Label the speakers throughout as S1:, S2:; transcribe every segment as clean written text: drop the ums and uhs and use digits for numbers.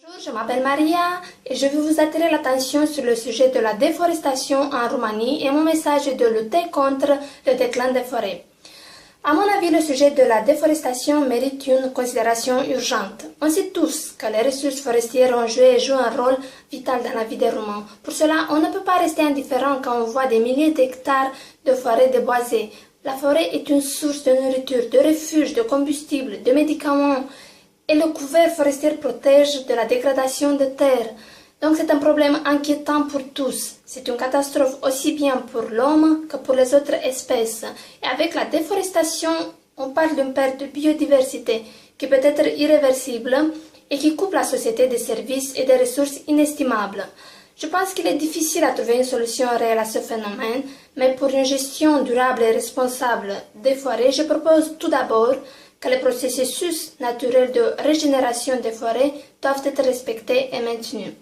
S1: Bonjour, je m'appelle Maria et je vais vous attirer l'attention sur le sujet de la déforestation en Roumanie et mon message est de lutter contre le déclin des forêts. À mon avis, le sujet de la déforestation mérite une considération urgente. On sait tous que les ressources forestières ont joué et jouent un rôle vital dans la vie des Roumains. Pour cela, on ne peut pas rester indifférent quand on voit des milliers d'hectares de forêts déboisées. La forêt est une source de nourriture, de refuge, de combustible, de médicaments. Et le couvert forestier protège de la dégradation de terre. Donc c'est un problème inquiétant pour tous. C'est une catastrophe aussi bien pour l'homme que pour les autres espèces. Et avec la déforestation, on parle d'une perte de biodiversité qui peut être irréversible et qui coupe la société des services et des ressources inestimables. Je pense qu'il est difficile à trouver une solution réelle à ce phénomène, mais pour une gestion durable et responsable des forêts, je propose tout d'abord que les processus naturels de régénération des forêts doivent être respectés et maintenus.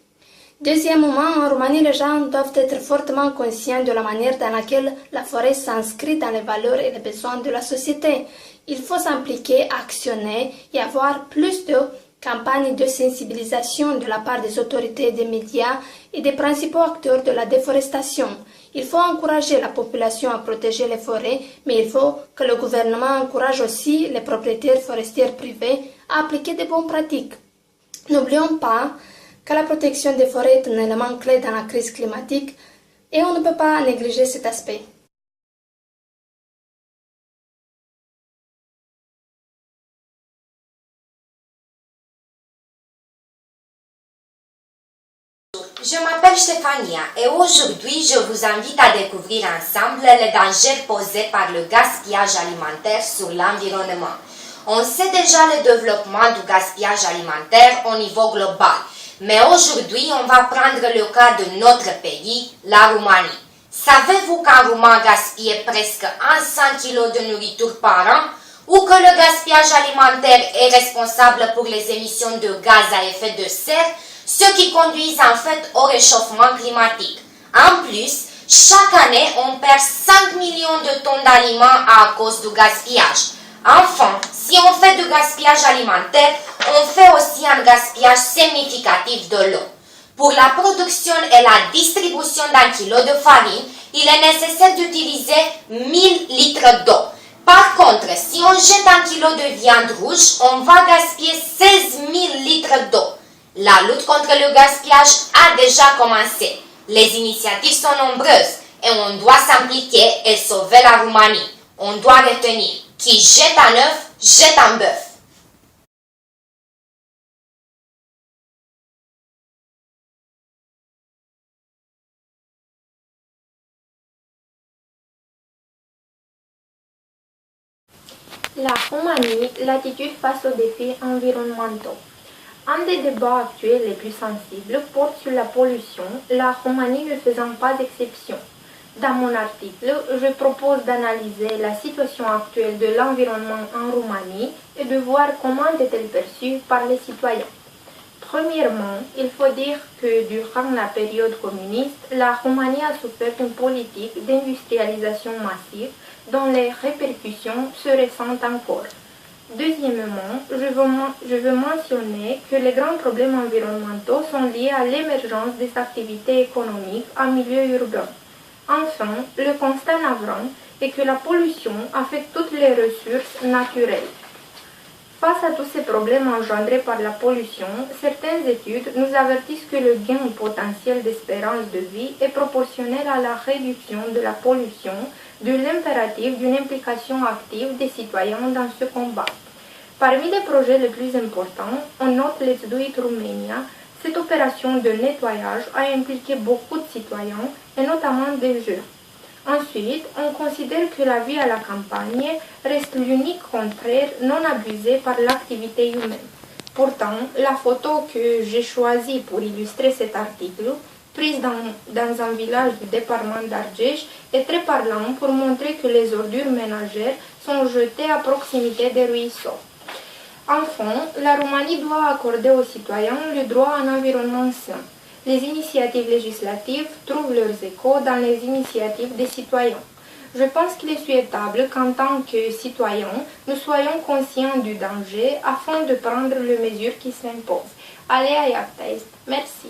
S1: Deuxièmement, en Roumanie, les gens doivent être fortement conscients de la manière dans laquelle la forêt s'inscrit dans les valeurs et les besoins de la société. Il faut s'impliquer, actionner et avoir plus de campagnes de sensibilisation de la part des autorités, des médias et des principaux acteurs de la déforestation. Il faut encourager la population à protéger les forêts, mais il faut que le gouvernement encourage aussi les propriétaires forestiers privés à appliquer de bonnes pratiques. N'oublions pas que la protection des forêts est un élément clé dans la crise climatique et on ne peut pas négliger cet aspect.
S2: Je m'appelle Stéphania et aujourd'hui je vous invite à découvrir ensemble les dangers posés par le gaspillage alimentaire sur l'environnement. On sait déjà le développement du gaspillage alimentaire au niveau global, mais aujourd'hui on va prendre le cas de notre pays, la Roumanie. Savez-vous qu'un Roumain gaspille presque 100 kg de nourriture par an ou que le gaspillage alimentaire est responsable pour les émissions de gaz à effet de serre, ce qui conduit en fait au réchauffement climatique. En plus, chaque année, on perd 5 millions de tonnes d'aliments à cause du gaspillage. Enfin, si on fait du gaspillage alimentaire, on fait aussi un gaspillage significatif de l'eau. Pour la production et la distribution d'un kilo de farine, il est nécessaire d'utiliser 1000 litres d'eau. Par contre, si on jette un kilo de viande rouge, on va gaspiller 16 000 litres d'eau. La lutte contre le gaspillage a déjà commencé. Les initiatives sont nombreuses et on doit s'impliquer et sauver la Roumanie. On doit retenir, qui jette un œuf, jette un bœuf.
S3: La Roumanie, l'attitude face aux défis environnementaux. Un des débats actuels les plus sensibles porte sur la pollution, la Roumanie ne faisant pas d'exception. Dans mon article, je propose d'analyser la situation actuelle de l'environnement en Roumanie et de voir comment est-elle perçue par les citoyens. Premièrement, il faut dire que durant la période communiste, la Roumanie a souffert d'une politique d'industrialisation massive dont les répercussions se ressentent encore. Deuxièmement, je veux mentionner que les grands problèmes environnementaux sont liés à l'émergence des activités économiques en milieu urbain. Enfin, le constat navrant est que la pollution affecte toutes les ressources naturelles. Face à tous ces problèmes engendrés par la pollution, certaines études nous avertissent que le gain potentiel d'espérance de vie est proportionnel à la réduction de la pollution, de l'impératif d'une implication active des citoyens dans ce combat. Parmi les projets les plus importants, on note Let's Do It Romania. Cette opération de nettoyage a impliqué beaucoup de citoyens et notamment des jeunes. Ensuite, on considère que la vie à la campagne reste l'unique contraire non abusé par l'activité humaine. Pourtant, la photo que j'ai choisie pour illustrer cet article, prise dans un village du département d'Argeș, est très parlante pour montrer que les ordures ménagères sont jetées à proximité des ruisseaux. Enfin, la Roumanie doit accorder aux citoyens le droit à un environnement sain. Les initiatives législatives trouvent leurs échos dans les initiatives des citoyens. Je pense qu'il est souhaitable qu'en tant que citoyens, nous soyons conscients du danger afin de prendre les mesures qui s'imposent. Alea iapta est. Merci.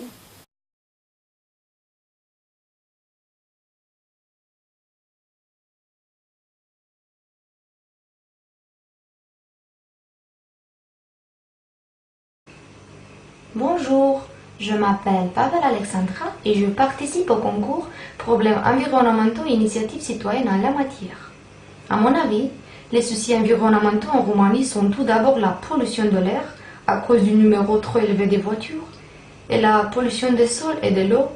S4: Bonjour, je m'appelle Pavel Alexandra et je participe au concours Problèmes environnementaux et initiatives citoyennes en la matière. À mon avis, les soucis environnementaux en Roumanie sont tout d'abord la pollution de l'air à cause du numéro trop élevé des voitures et la pollution des sols et de l'eau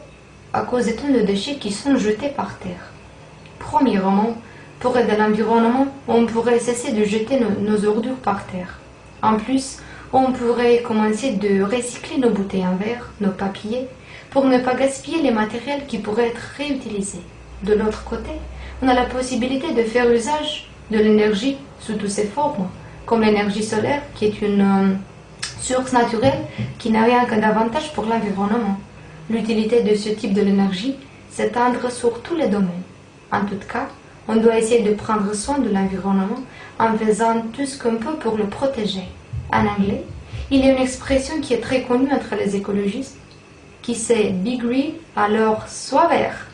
S4: à cause des tonnes de déchets qui sont jetés par terre. Premièrement, pour aider l'environnement, on pourrait cesser de jeter nos ordures par terre. En plus, on pourrait commencer de recycler nos bouteilles en verre, nos papiers, pour ne pas gaspiller les matériels qui pourraient être réutilisés. De l'autre côté, on a la possibilité de faire usage de l'énergie sous toutes ses formes, comme l'énergie solaire, qui est une source naturelle qui n'a rien que d'avantage pour l'environnement. L'utilité de ce type de l'énergie s'étendre sur tous les domaines. En tout cas, on doit essayer de prendre soin de l'environnement en faisant tout ce qu'on peut pour le protéger. En anglais, il y a une expression qui est très connue entre les écologistes qui c'est « be green » alors sois vert.